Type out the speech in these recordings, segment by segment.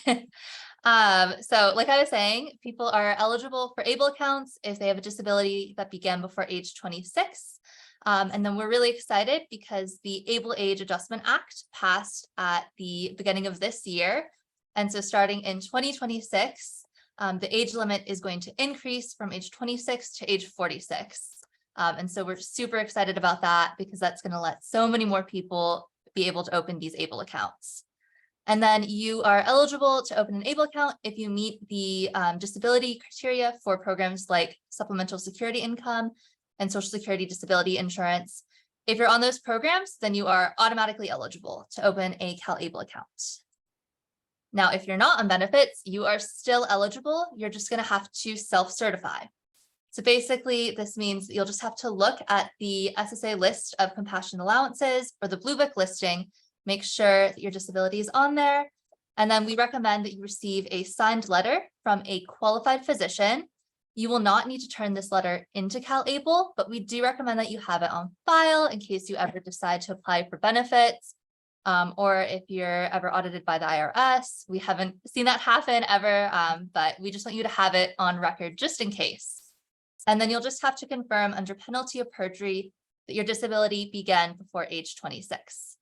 So like I was saying, people are eligible for ABLE accounts if they have a disability that began before age 26. And then we're really excited because the ABLE Age Adjustment Act passed at the beginning of this year. And so starting in 2026, the age limit is going to increase from age 26 to age 46. And so we're super excited about that because that's going to let so many more people be able to open these ABLE accounts. And then you are eligible to open an ABLE account if you meet the disability criteria for programs like supplemental security income and Social Security disability insurance. If you're on those programs, then you are automatically eligible to open a CalABLE account. Now, if you're not on benefits, you are still eligible. You're just going to have to self-certify. So basically, this means that you'll just have to look at the SSA list of compassion allowances or the Blue Book listing, make sure that your disability is on there. And then we recommend that you receive a signed letter from a qualified physician. You will not need to turn this letter into CalABLE, but we do recommend that you have it on file in case you ever decide to apply for benefits. Or if you're ever audited by the IRS. We haven't seen that happen ever, but we just want you to have it on record just in case. And then you'll just have to confirm under penalty of perjury that your disability began before age 26.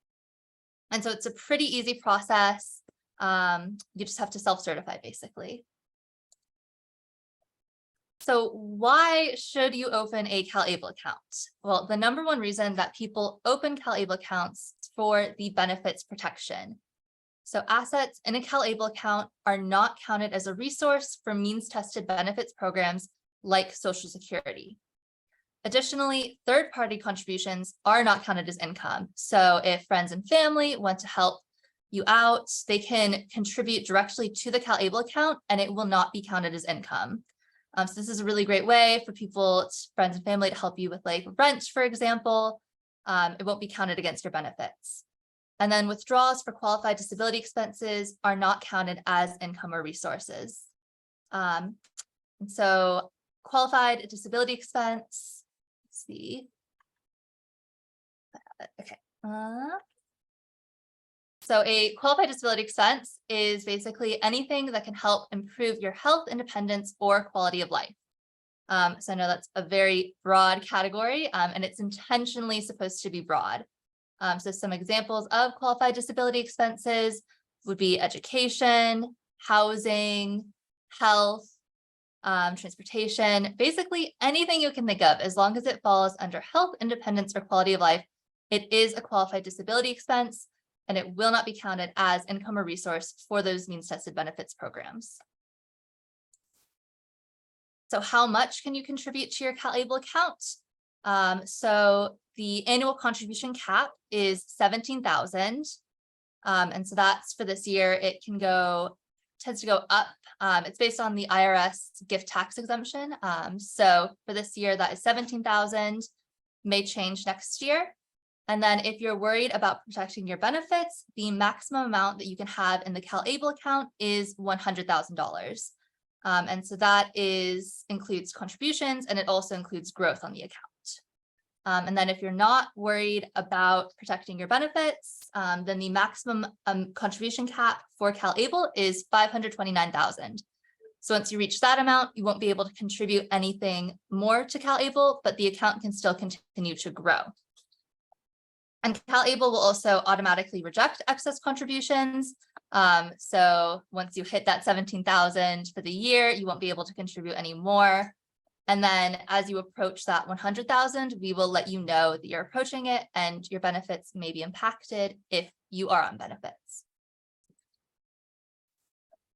And so it's a pretty easy process. You just have to self-certify basically. So why should you open a CalABLE account? Well, the number one reason that people open CalABLE accounts is for the benefits protection. So assets in a CalABLE account are not counted as a resource for means-tested benefits programs like Social Security. Additionally, third-party contributions are not counted as income. So if friends and family want to help you out, they can contribute directly to the CalABLE account and it will not be counted as income. So this is a really great way for people, friends and family to help you with like rent, for example. It won't be counted against your benefits. And then withdrawals for qualified disability expenses are not counted as income or resources. And so qualified disability expense, let's see. Okay. So a qualified disability expense is basically anything that can help improve your health, independence, or quality of life. So I know that's a very broad category, and it's intentionally supposed to be broad. So some examples of qualified disability expenses would be education, housing, health, transportation, basically anything you can think of, as long as it falls under health, independence, or quality of life, it is a qualified disability expense. And it will not be counted as income or resource for those means-tested benefits programs. So how much can you contribute to your CalABLE account? So the annual contribution cap is $17,000. And so that's for this year. It tends to go up. It's based on the IRS gift tax exemption. So for this year, that is $17,000, may change next year. And then if you're worried about protecting your benefits, the maximum amount that you can have in the CalABLE account is $100,000. And so that includes contributions, and it also includes growth on the account. And then if you're not worried about protecting your benefits, then the maximum contribution cap for CalABLE is $529,000. So once you reach that amount, you won't be able to contribute anything more to CalABLE, but the account can still continue to grow. And CalABLE will also automatically reject excess contributions. So once you hit that $17,000 for the year, you won't be able to contribute any more. And then as you approach that $100,000, we will let you know that you're approaching it and your benefits may be impacted if you are on benefits.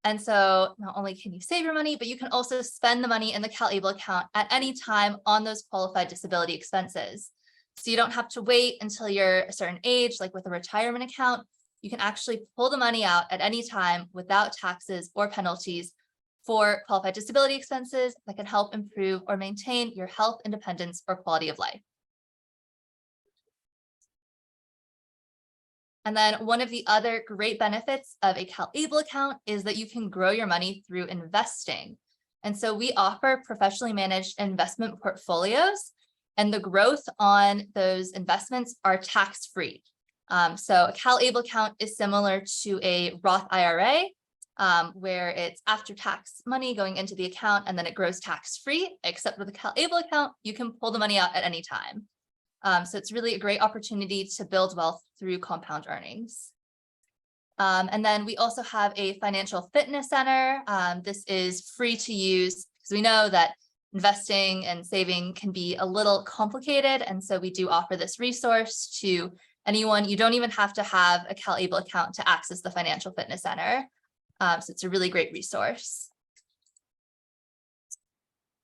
And so not only can you save your money, but you can also spend the money in the CalABLE account at any time on those qualified disability expenses. So you don't have to wait until you're a certain age, like with a retirement account. You can actually pull the money out at any time without taxes or penalties for qualified disability expenses that can help improve or maintain your health, independence, or quality of life. And then one of the other great benefits of a CalABLE account is that you can grow your money through investing. And so we offer professionally managed investment portfolios, and the growth on those investments are tax-free. So a CalABLE account is similar to a Roth IRA, where it's after-tax money going into the account and then it grows tax-free, except with a CalABLE account, you can pull the money out at any time. So it's really a great opportunity to build wealth through compound earnings. And then we also have a financial fitness center. This is free to use because we know that investing and saving can be a little complicated. And so we do offer this resource to anyone. You don't even have to have a CalABLE account to access the financial fitness center. So it's a really great resource.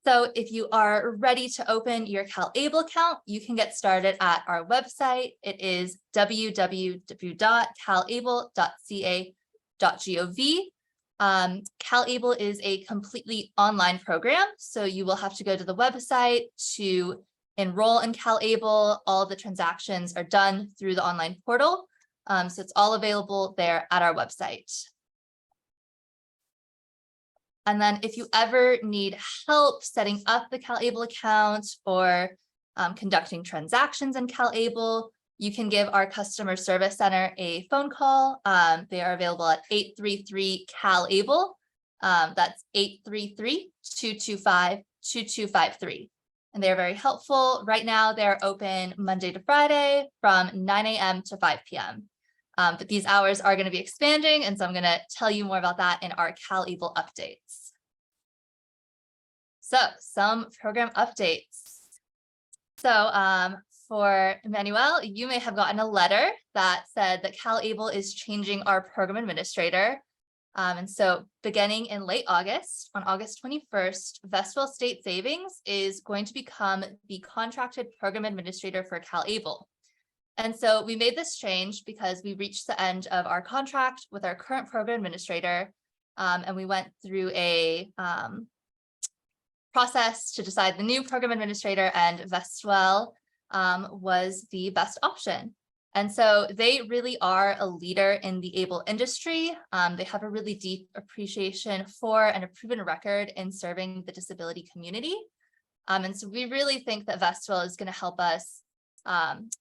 So if you are ready to open your CalABLE account, you can get started at our website. It is www.calable.ca.gov. CalABLE is a completely online program, so you will have to go to the website to enroll in CalABLE. All of the transactions are done through the online portal, so it's all available there at our website. And then if you ever need help setting up the CalABLE account or conducting transactions in CalABLE, you can give our customer service center a phone call. They are available at 833-CalABLE. That's 833-225-2253. And they're very helpful. Right now, they're open Monday to Friday from 9 a.m. to 5 p.m. But these hours are going to be expanding, and so I'm going to tell you more about that in our CalABLE updates. So some program updates. So for Manuel, you may have gotten a letter that said that CalABLE is changing our program administrator. And so beginning in late August, on August 21st, Vestal State Savings is going to become the contracted program administrator for CalABLE. And so we made this change because we reached the end of our contract with our current program administrator, and we went through a process to decide the new program administrator, and Vestal was the best option. And so they really are a leader in the ABLE industry. They have a really deep appreciation for and a proven record in serving the disability community. And so we really think that Vestal is going to help us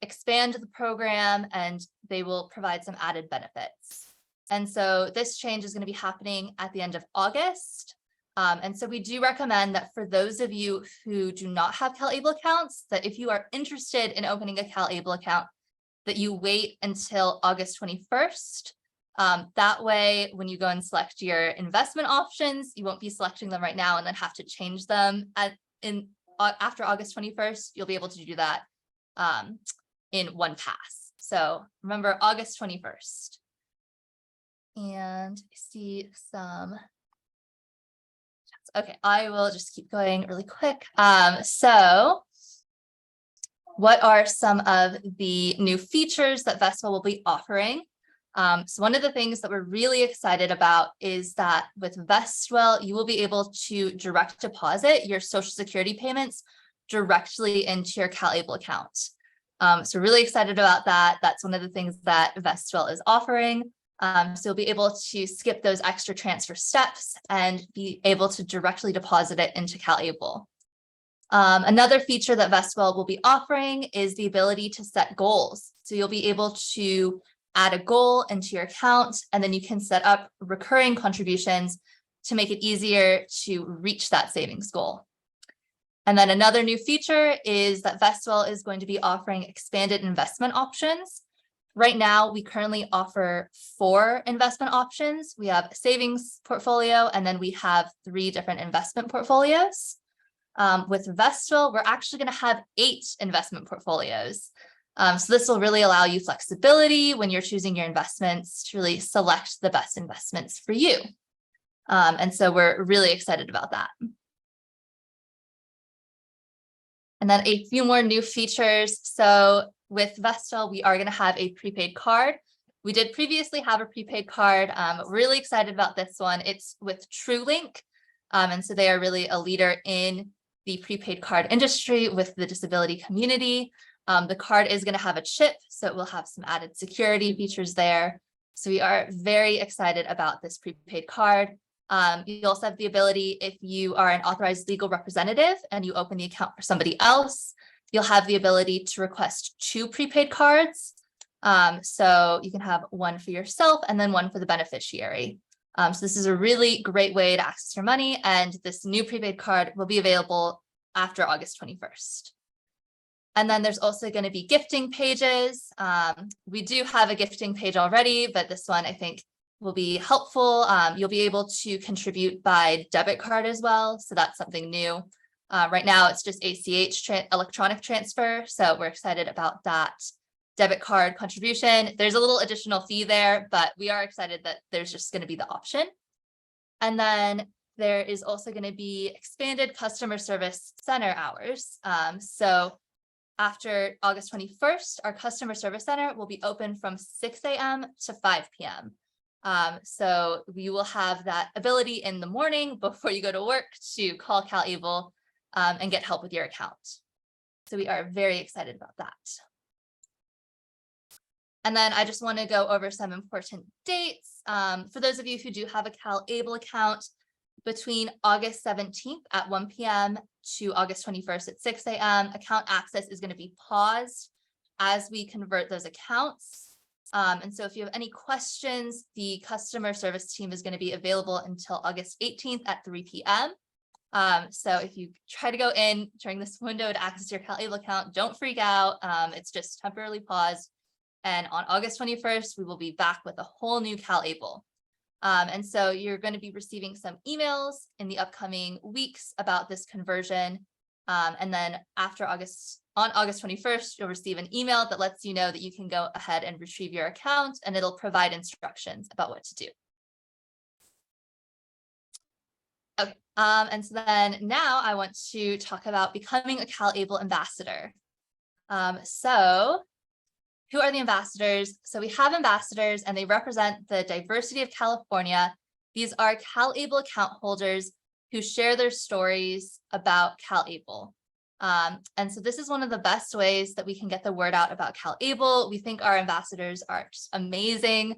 expand the program, and they will provide some added benefits. And so this change is going to be happening at the end of August. And so we do recommend that for those of you who do not have CalABLE accounts, that if you are interested in opening a CalABLE account, that you wait until August 21st. That way, when you go and select your investment options, you won't be selecting them right now and then have to change them after August 21st. You'll be able to do that in one pass. So remember, August 21st. And I see some. Okay, I will just keep going really quick. So what are some of the new features that Vestal will be offering? So one of the things that we're really excited about is that with Vestal, you will be able to direct deposit your Social Security payments directly into your CalABLE account. So we're really excited about that. That's one of the things that Vestal is offering. So you'll be able to skip those extra transfer steps and be able to directly deposit it into CalABLE. Another feature that Vestal will be offering is the ability to set goals. So you'll be able to add a goal into your account, and then you can set up recurring contributions to make it easier to reach that savings goal. And then another new feature is that Vestal is going to be offering expanded investment options. Right now, we currently offer 4 investment options. We have a savings portfolio, and then we have 3 different investment portfolios. With Vestal, we're actually going to have 8 investment portfolios. So this will really allow you flexibility when you're choosing your investments to really select the best investments for you. And so we're really excited about that. And then a few more new features. So with Vestal, we are going to have a prepaid card. We did previously have a prepaid card. Really excited about this one. It's with TrueLink. And so they are really a leader in the prepaid card industry with the disability community. The card is going to have a chip, so it will have some added security features there. So we are very excited about this prepaid card. You also have the ability, if you are an authorized legal representative and you open the account for somebody else, you'll have the ability to request 2 prepaid cards. So you can have one for yourself and then one for the beneficiary. So this is a really great way to access your money, and this new prepaid card will be available after August 21st. And then there's also going to be gifting pages. We do have a gifting page already, but this one I think will be helpful. You'll be able to contribute by debit card as well. So that's something new. Right now it's just ACH electronic transfer. So we're excited about that debit card contribution. There's a little additional fee there, but we are excited that there's just going to be the option. And then there is also going to be expanded customer service center hours. So after August 21st, our customer service center will be open from 6 a.m. to 5 p.m. So we will have that ability in the morning before you go to work to call CalABLE and get help with your account. So we are very excited about that. And then I just want to go over some important dates. For those of you who do have a CalABLE account, between August 17th at 1 p.m. to August 21st at 6 a.m., account access is going to be paused as we convert those accounts. And so if you have any questions, the customer service team is going to be available until August 18th at 3 p.m. So if you try to go in during this window to access your CalABLE account, don't freak out. It's just temporarily paused. And on August 21st, we will be back with a whole new CalABLE. And so you're going to be receiving some emails in the upcoming weeks about this conversion. And then on August 21st, you'll receive an email that lets you know that you can go ahead and retrieve your account, and it'll provide instructions about what to do. Okay, and so then now I want to talk about becoming a CalABLE ambassador. So who are the ambassadors? So we have ambassadors, and they represent the diversity of California. These are CalABLE account holders who share their stories about CalABLE. And so this is one of the best ways that we can get the word out about CalABLE. We think our ambassadors are just amazing.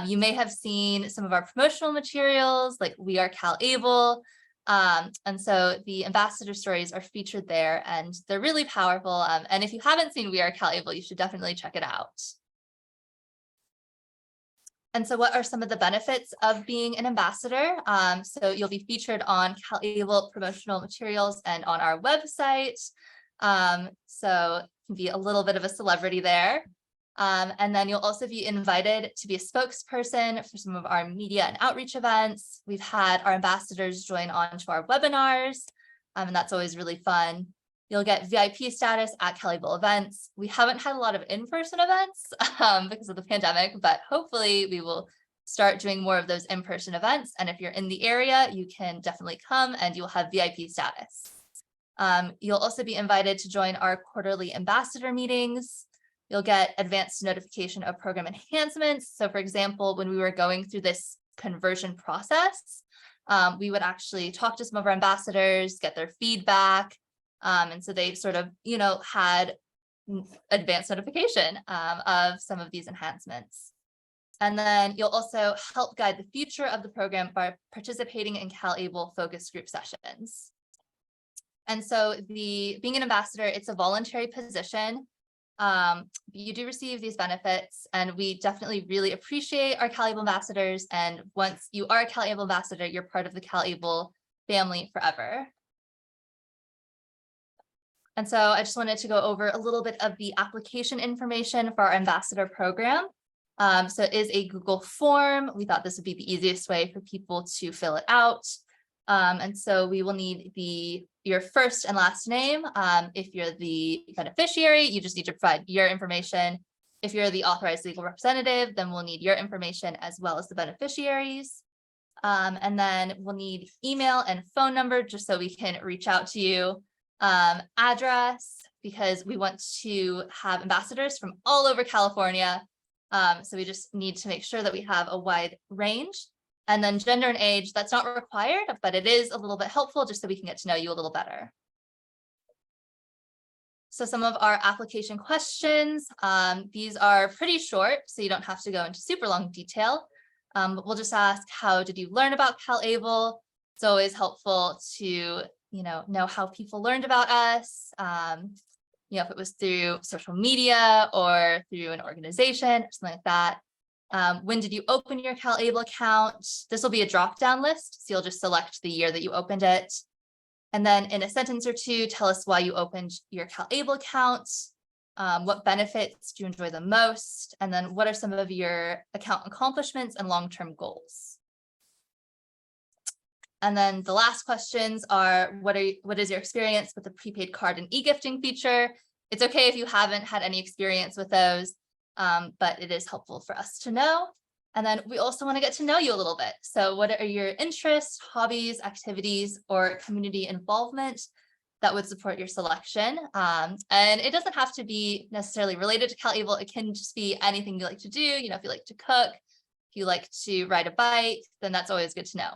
You may have seen some of our promotional materials, like We Are CalABLE. And so the ambassador stories are featured there, and they're really powerful. And if you haven't seen We Are CalABLE, you should definitely check it out. And so what are some of the benefits of being an ambassador? So you'll be featured on CalABLE promotional materials and on our website. So you can be a little bit of a celebrity there. And then you'll also be invited to be a spokesperson for some of our media and outreach events. We've had our ambassadors join on to our webinars, and that's always really fun. You'll get VIP status at CalABLE events. We haven't had a lot of in-person events because of the pandemic, but hopefully we will start doing more of those in-person events. And if you're in the area, you can definitely come and you'll have VIP status. You'll also be invited to join our quarterly ambassador meetings. You'll get advanced notification of program enhancements. So for example, when we were going through this conversion process, we would actually talk to some of our ambassadors, get their feedback. And so they sort of, had advanced notification of some of these enhancements. And then you'll also help guide the future of the program by participating in CalABLE focus group sessions. And so being an ambassador, it's a voluntary position. You do receive these benefits, and we definitely really appreciate our CalABLE ambassadors. And once you are a CalABLE ambassador, you're part of the CalABLE family forever. And so I just wanted to go over a little bit of the application information for our ambassador program. So it is a Google form. We thought this would be the easiest way for people to fill it out. And so we will need your first and last name. If you're the beneficiary, you just need to provide your information. If you're the authorized legal representative, then we'll need your information as well as the beneficiaries. And then we'll need email and phone number just so we can reach out to you. Address, because we want to have ambassadors from all over California. So we just need to make sure that we have a wide range. And then gender and age, that's not required, but it is a little bit helpful just so we can get to know you a little better. So some of our application questions, these are pretty short, so you don't have to go into super long detail. But we'll just ask, how did you learn about CalABLE? It's always helpful to know how people learned about us. If it was through social media or through an organization or something like that. When did you open your CalABLE account? This will be a drop-down list, so you'll just select the year that you opened it. And then in a sentence or two, tell us why you opened your CalABLE account. What benefits do you enjoy the most? And then what are some of your account accomplishments and long-term goals? And then the last questions are, what is your experience with the prepaid card and e-gifting feature? It's okay if you haven't had any experience with those, but it is helpful for us to know. And then we also want to get to know you a little bit. So what are your interests, hobbies, activities, or community involvement that would support your selection? And it doesn't have to be necessarily related to CalABLE. It can just be anything you like to do. You know, if you like to cook, if you like to ride a bike, then that's always good to know.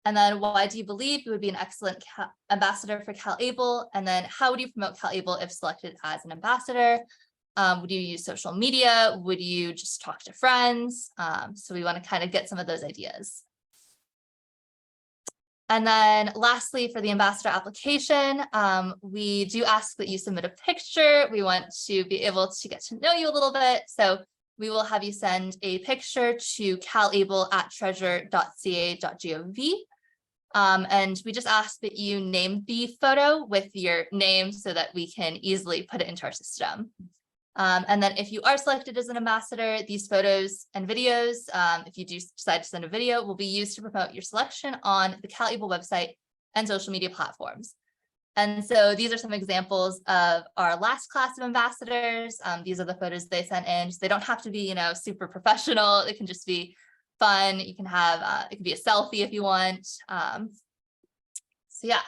And then why do you believe you would be an excellent ambassador for CalABLE? And then how would you promote CalABLE if selected as an ambassador? Would you use social media? Would you just talk to friends? So we want to kind of get some of those ideas. And then lastly, for the ambassador application, we do ask that you submit a picture. We want to be able to get to know you a little bit. So we will have you send a picture to calable@treasure.ca.gov. And we just ask that you name the photo with your name so that we can easily put it into our system. And then if you are selected as an ambassador, these photos and videos, if you do decide to send a video, will be used to promote your selection on the CalABLE website and social media platforms. And so these are some examples of our last class of ambassadors. These are the photos they sent in. So they don't have to be, you know, super professional. It can just be fun. You can have, it can be a selfie if you want. So yeah.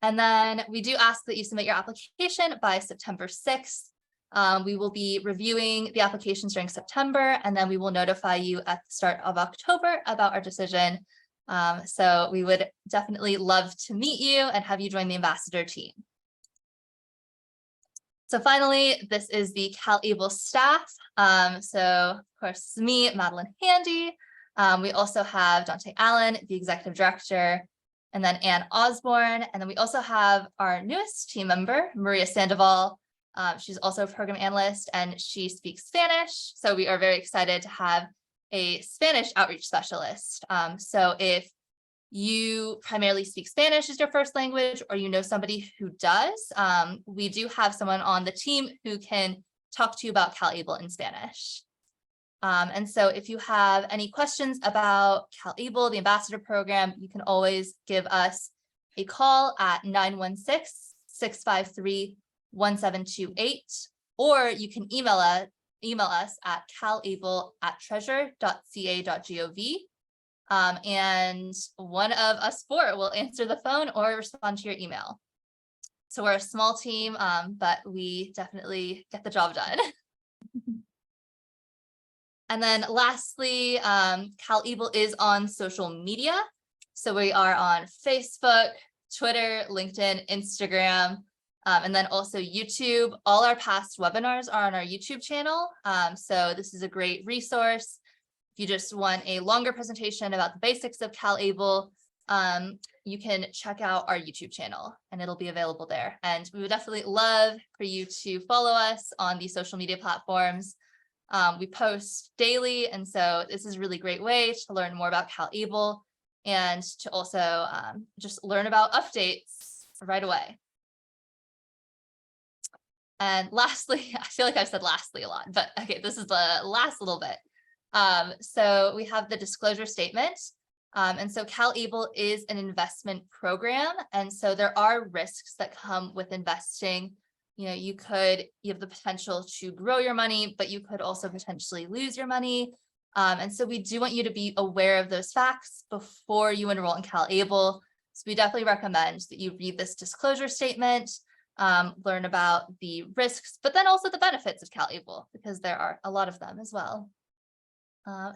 And then we do ask that you submit your application by September 6th. We will be reviewing the applications during September, and then we will notify you at the start of October about our decision. So we would definitely love to meet you and have you join the ambassador team. So finally, this is the CalABLE staff. So of course, me, Madeline Handy. We also have Dante Allen, the executive director, and then Ann Osborne. And then we also have our newest team member, Maria Sandoval. She's also a program analyst and she speaks Spanish. So we are very excited to have a Spanish outreach specialist. So if you primarily speak Spanish as your first language, or you know somebody who does, we do have someone on the team who can talk to you about CalABLE in Spanish. And so if you have any questions about CalABLE, the ambassador program, you can always give us a call at 916-653-1728, or you can email us at calable@treasure.ca.gov. And one of us four will answer the phone or respond to your email. So we're a small team, but we definitely get the job done. And then lastly, CalABLE is on social media. So we are on Facebook, Twitter, LinkedIn, Instagram, and then also YouTube. All our past webinars are on our YouTube channel. So this is a great resource. If you just want a longer presentation about the basics of CalABLE, you can check out our YouTube channel and it'll be available there. And we would definitely love for you to follow us on the social media platforms. We post daily, and so this is a really great way to learn more about CalABLE and to also just learn about updates right away. And lastly, I feel like I've said lastly a lot, but okay, this is the last little bit. So we have the disclosure statement. And so CalABLE is an investment program. And so there are risks that come with investing. You know, you have the potential to grow your money, but you could also potentially lose your money. And so we do want you to be aware of those facts before you enroll in CalABLE. So we definitely recommend that you read this disclosure statement, learn about the risks, but then also the benefits of CalABLE, because there are a lot of them as well.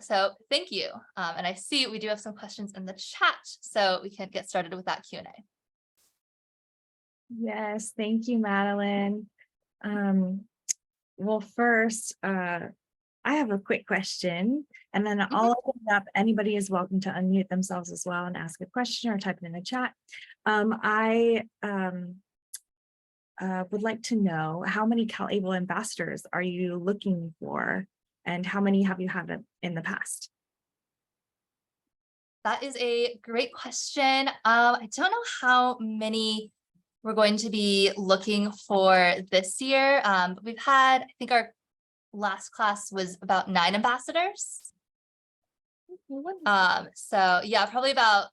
So thank you. And I see we do have some questions in the chat, so we can get started with that Q&A. Yes, thank you, Madeline. Well, first, I have a quick question, and then I'll open it up. Anybody is welcome to unmute themselves as well and ask a question or type it in the chat. I would like to know, how many CalABLE ambassadors are you looking for And how many have you had in the past? That is a great question. I don't know how many we're going to be looking for this year, but we've had, I think our last class was about 9 ambassadors. So yeah, probably about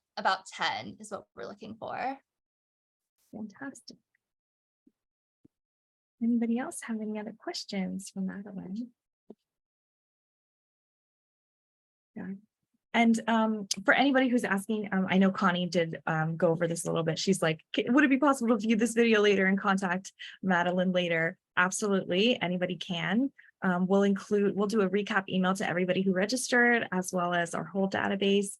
10 is what we're looking for. Fantastic. Anybody else have any other questions for Madeline? Yeah. And for anybody who's asking, I know Connie did go over this a little bit. She's like, would it be possible to view this video later and contact Madeline later? Absolutely, anybody can. We'll do a recap email to everybody who registered, as well as our whole database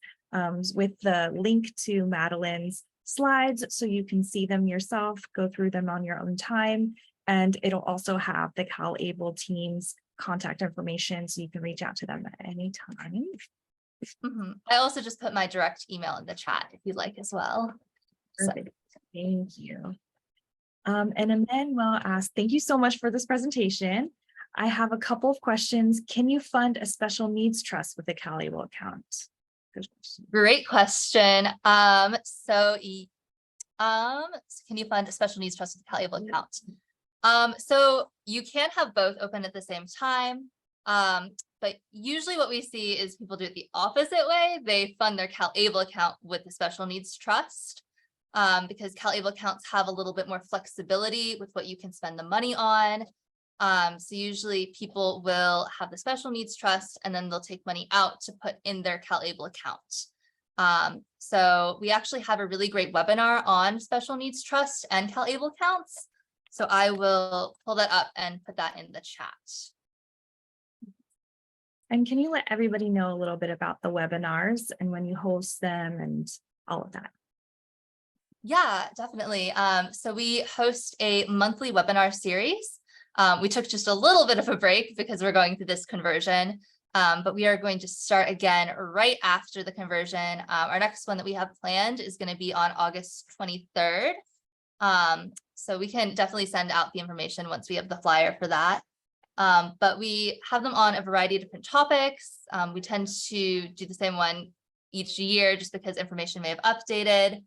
with the link to Madeline's slides, so you can see them yourself, go through them on your own time. And it'll also have the CalABLE team's contact information, so you can reach out to them at any time. I also just put my direct email in the chat if you'd like as well. Perfect. Thank you. And Emmanuel asked, thank you so much for this presentation. I have a couple of questions. Can you fund a special needs trust with a CalABLE account? Good question. Great question. So can you fund a special needs trust with a CalABLE account? So you can have both open at the same time. But usually what we see is people do it the opposite way. They fund their CalABLE account with the special needs trust, because CalABLE accounts have a little bit more flexibility with what you can spend the money on. So usually people will have the special needs trust and then they'll take money out to put in their CalABLE account. So we actually have a really great webinar on special needs trust and CalABLE accounts. So I will pull that up and put that in the chat. And can you let everybody know a little bit about the webinars and when you host them and all of that? Yeah, definitely. So we host a monthly webinar series. We took just a little bit of a break because we're going through this conversion, but we are going to start again right after the conversion. Our next one that we have planned is going to be on August 23rd. So we can definitely send out the information once we have the flyer for that. But we have them on a variety of different topics. We tend to do the same one each year just because information may have updated.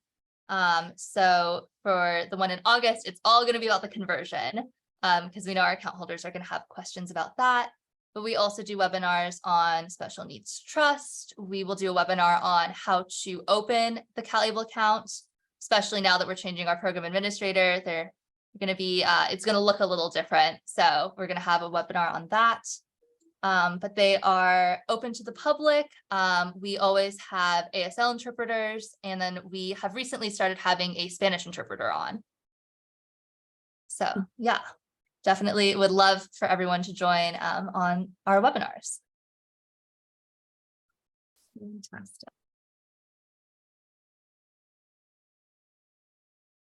So for the one in August, it's all going to be about the conversion, because we know our account holders are going to have questions about that. But we also do webinars on special needs trust. We will do a webinar on how to open the CalABLE account, especially now that we're changing our program administrator. They're going to be, it's going to look a little different. So we're going to have a webinar on that. But they are open to the public. We always have ASL interpreters, and then we have recently started having a Spanish interpreter on. So yeah, definitely would love for everyone to join on our webinars. Fantastic.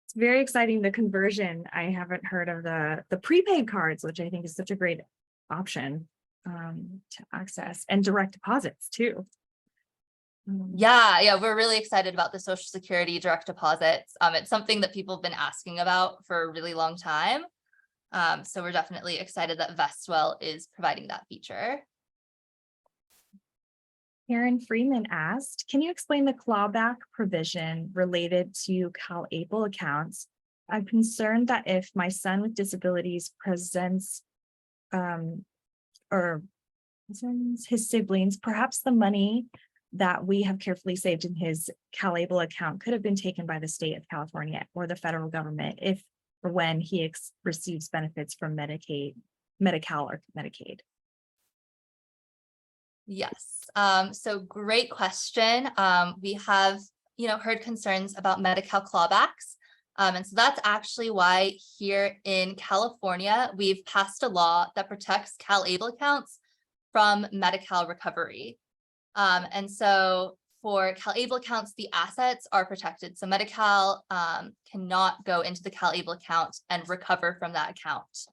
It's very exciting, the conversion. I haven't heard of the prepaid cards, which I think is such a great option to access, and direct deposits too. Yeah, we're really excited about the Social Security direct deposits. It's something that people have been asking about for a really long time. So we're definitely excited that Vestwell is providing that feature. Karen Freeman asked, can you explain the clawback provision related to CalABLE accounts? I'm concerned that if my son with disabilities presents or his siblings, perhaps the money that we have carefully saved in his CalABLE account could have been taken by the state of California or the federal government if or when he receives benefits from Medicaid, Medi-Cal or Medicaid. Yes, so great question. We have, heard concerns about Medi-Cal clawbacks. And so that's actually why here in California, we've passed a law that protects CalABLE accounts from Medi-Cal recovery. And so for CalABLE accounts, the assets are protected. So Medi-Cal cannot go into the CalABLE account and recover from that account.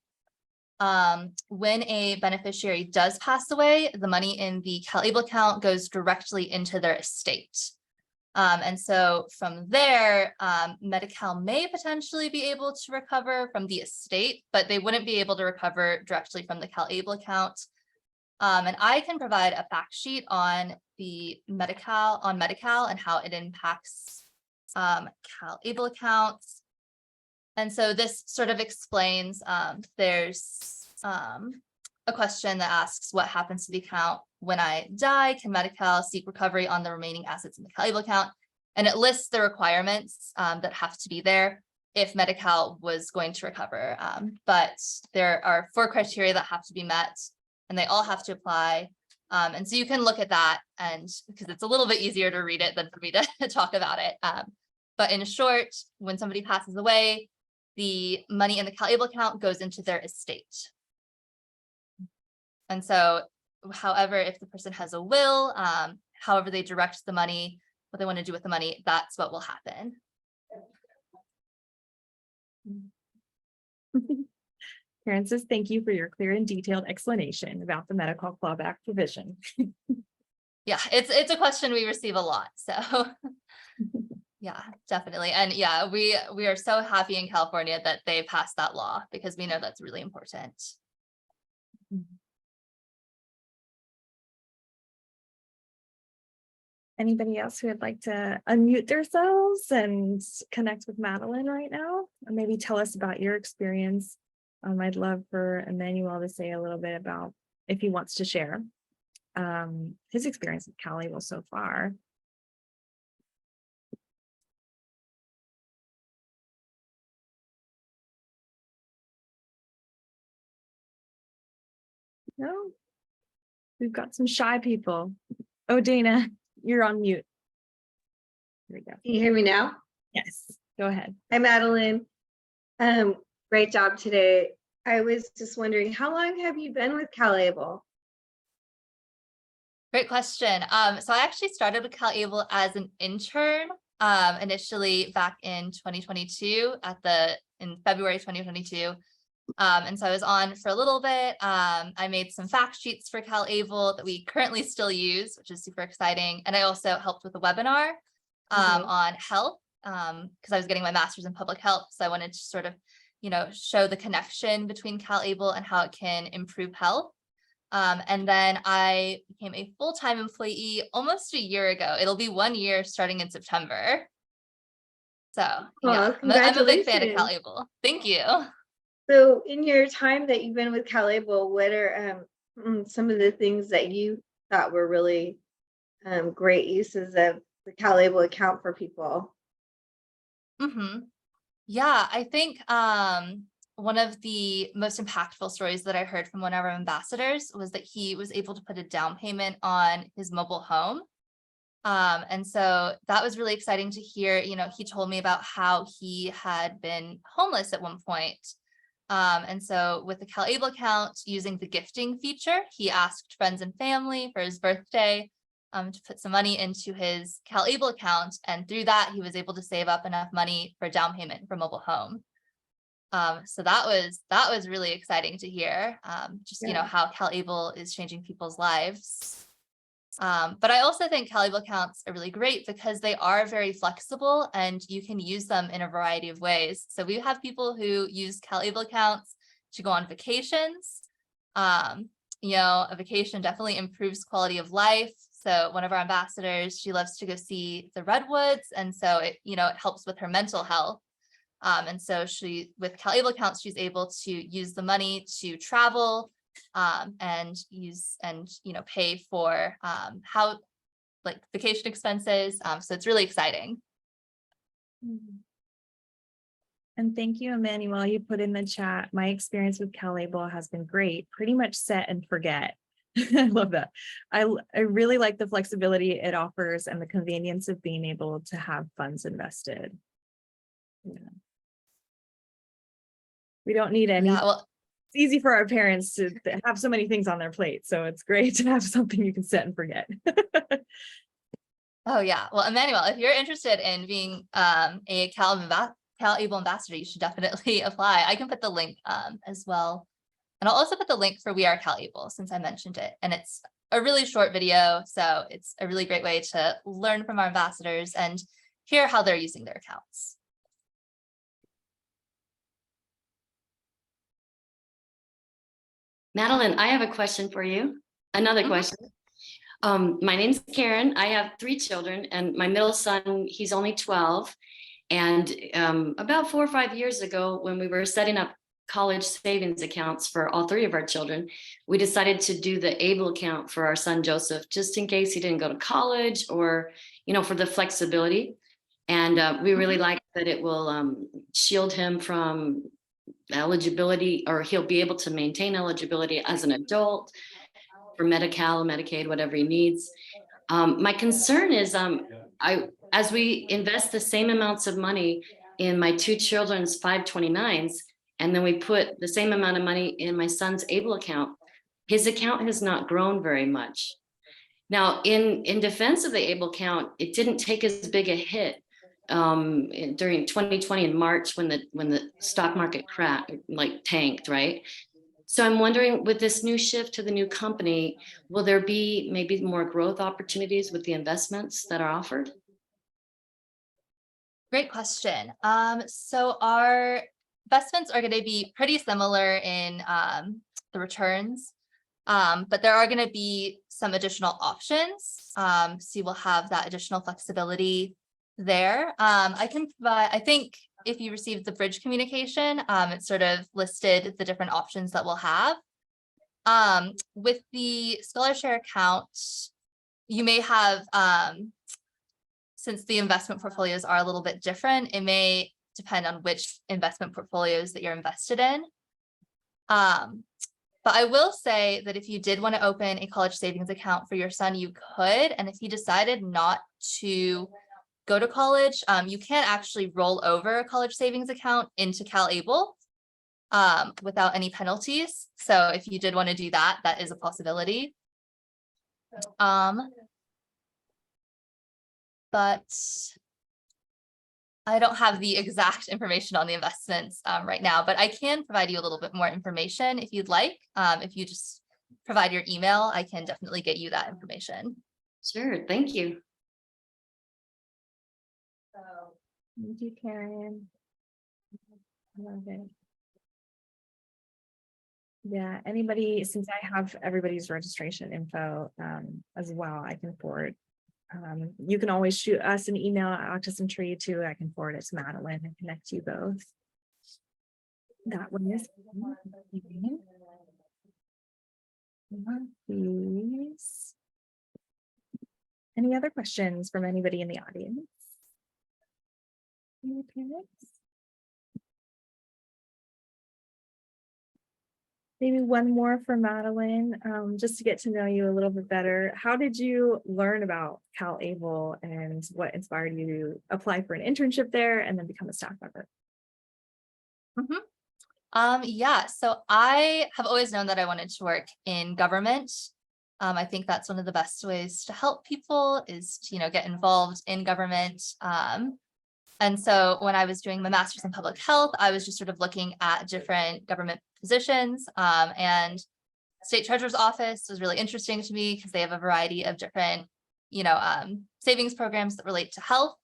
When a beneficiary does pass away, the money in the CalABLE account goes directly into their estate. And so from there, Medi-Cal may potentially be able to recover from the estate, but they wouldn't be able to recover directly from the CalABLE account. And I can provide a fact sheet on the Medi-Cal and how it impacts CalABLE accounts. And so this sort of explains, there's a question that asks what happens to the account when I die? Can Medi-Cal seek recovery on the remaining assets in the CalABLE account? And it lists the requirements that have to be there if Medi-Cal was going to recover. But there are 4 criteria that have to be met, and they all have to apply. And so you can look at that, and because it's a little bit easier to read it than for me to talk about it. But in short, when somebody passes away, the money in the CalABLE account goes into their estate. And so, however, if the person has a will, however they direct the money, what they want to do with the money, that's what will happen. Karen says, thank you for your clear and detailed explanation about the medical clawback provision. Yeah, it's a question we receive a lot. So yeah, definitely. And yeah, we are so happy in California that they passed that law, because we know that's really important. Anybody else who would like to unmute themselves and connect with Madeline right now, or maybe tell us about your experience? I'd love for Emmanuel to say a little bit about, if he wants to share, his experience with CalABLE so far. No, we've got some shy people. Oh, Dana, you're on mute. Here we go. Can you hear me now? Yes, go ahead. Hi, Madeline. Great job today. I was just wondering, how long have you been with CalABLE? Great question. So I actually started with CalABLE as an intern, initially back in 2022 in February 2022. And so I was on for a little bit. I made some fact sheets for CalABLE that we currently still use, which is super exciting. And I also helped with a webinar on health, because I was getting my master's in public health. So I wanted to sort of, show the connection between CalABLE and how it can improve health. And then I became a full-time employee almost a year ago. It'll be 1 year starting in September. So yeah, I'm a big fan of CalABLE. Thank you. So in your time that you've been with CalABLE, what are some of the things that you thought were really great uses of the CalABLE account for people? Yeah, I think one of the most impactful stories that I heard from one of our ambassadors was that he was able to put a down payment on his mobile home. And so that was really exciting to hear. He told me about how he had been homeless at one point. And so with the CalABLE account, using the gifting feature, he asked friends and family for his birthday to put some money into his CalABLE account. And through that, he was able to save up enough money for a down payment for mobile home. So that was really exciting to hear, how CalABLE is changing people's lives. But I also think CalABLE accounts are really great because they are very flexible and you can use them in a variety of ways. So we have people who use CalABLE accounts to go on vacations. A vacation definitely improves quality of life. So one of our ambassadors, she loves to go see the redwoods. And so it helps with her mental health. And so with CalABLE accounts, she's able to use the money to travel, and pay for vacation expenses. So it's really exciting. And thank you, Emmanuel. You put in the chat, my experience with CalABLE has been great, pretty much set and forget. I love that. I really like the flexibility it offers and the convenience of being able to have funds invested. Yeah. We don't need any. Yeah, well, it's easy for our parents to have so many things on their plate. So it's great to have something you can set and forget. Oh yeah. Well, Emmanuel, if you're interested in being a CalABLE ambassador, you should definitely apply. I can put the link as well. And I'll also put the link for We Are CalABLE since I mentioned it. And it's a really short video. So it's a really great way to learn from our ambassadors and hear how they're using their accounts. Madeline, I have a question for you. Another Mhm. question. My name's Karen. I have 3 children, and my middle son, he's only 12. And about 4 or 5 years ago, when we were setting up college savings accounts for all 3 of our children, we decided to do the ABLE account for our son Joseph, just in case he didn't go to college, or, you know, for the flexibility. And we really like that it will shield him from eligibility, or he'll be able to maintain eligibility as an adult for Medi-Cal, Medicaid, whatever he needs. My concern is, as we invest the same amounts of money in my 2 children's 529s, and then we put the same amount of money in my son's ABLE account, his account has not grown very much. Now, in defense of the ABLE account, it didn't take as big a hit during 2020 in March, when the stock market cracked, like tanked, right? So I'm wondering, with this new shift to the new company, will there be maybe more growth opportunities with the investments that are offered? Great question. So our investments are going to be pretty similar in the returns, but there are going to be some additional options. So you will have that additional flexibility there. I can provide, I think if you received the bridge communication, it sort of listed the different options that we'll have. With the scholarshare account, you may have, since the investment portfolios are a little bit different, it may depend on which investment portfolios that you're invested in. But I will say that if you did want to open a college savings account for your son, you could. And if he decided not to go to college, you can actually roll over a college savings account into CalABLE without any penalties. So if you did want to do that, that is a possibility. But I don't have the exact information on the investments right now, but I can provide you a little bit more information if you'd like. If you just provide your email, I can definitely get you that information. Sure, thank you. Thank you, Karen. Love it. Yeah, anybody, since I have everybody's registration info as well, I can forward. You can always shoot us an email at Autism Tree too. I can forward it to Madeline and connect you both. That one is please. Any other questions from anybody in the audience? Any parents? Maybe one more for Madeline, just to get to know you a little bit better. How did you learn about CalABLE, and what inspired you to apply for an internship there and then become a staff member? Yeah, so I have always known that I wanted to work in government. I think that's one of the best ways to help people is to, get involved in government. And so when I was doing my master's in public health, I was just sort of looking at different government positions, and state treasurer's office was really interesting to me because they have a variety of different, savings programs that relate to health.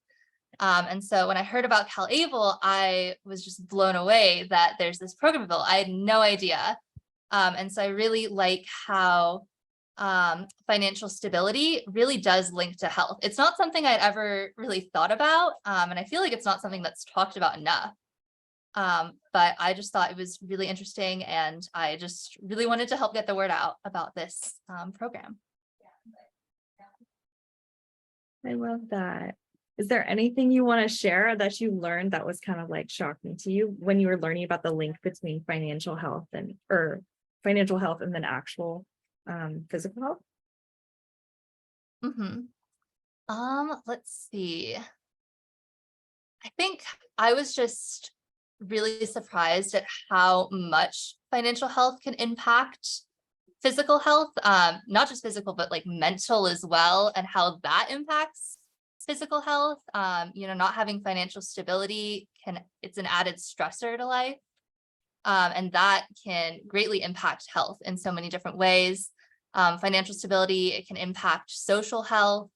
And so when I heard about CalABLE, I was just blown away that there's this program available. I had no idea. And so I really like how financial stability really does link to health. It's not something I'd ever really thought about. And I feel like it's not something that's talked about enough. But I just thought it was really interesting, and I just really wanted to help get the word out about this program. I love that. Is there anything you want to share that you learned that was kind of like shocking to you when you were learning about the link between financial health and then actual physical health? Let's see. I think I was just really surprised at how much financial health can impact physical health, not just physical, but like mental as well, and how that impacts physical health. Not having financial stability it's an added stressor to life. And that can greatly impact health in so many different ways. Financial stability, it can impact social health.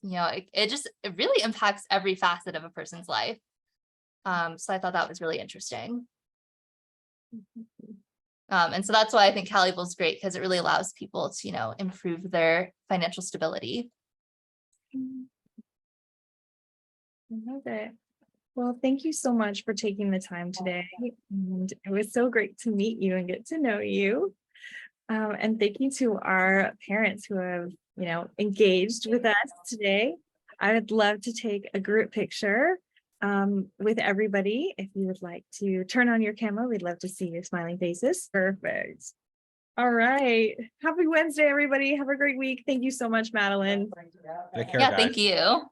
It really impacts every facet of a person's life. So I thought that was really interesting. And so that's why I think CalABLE is great, because it really allows people to, improve their financial stability. I love it. Well, thank you so much for taking the time today. And it was so great to meet you and get to know you. And thank you to our parents who have, engaged with us today. I would love to take a group picture with everybody. If you would like to turn on your camera, we'd love to see your smiling faces. Perfect. All right. Happy Wednesday, everybody. Have a great week. Thank you so much, Madeline. Take care, Yeah, guys. thank you.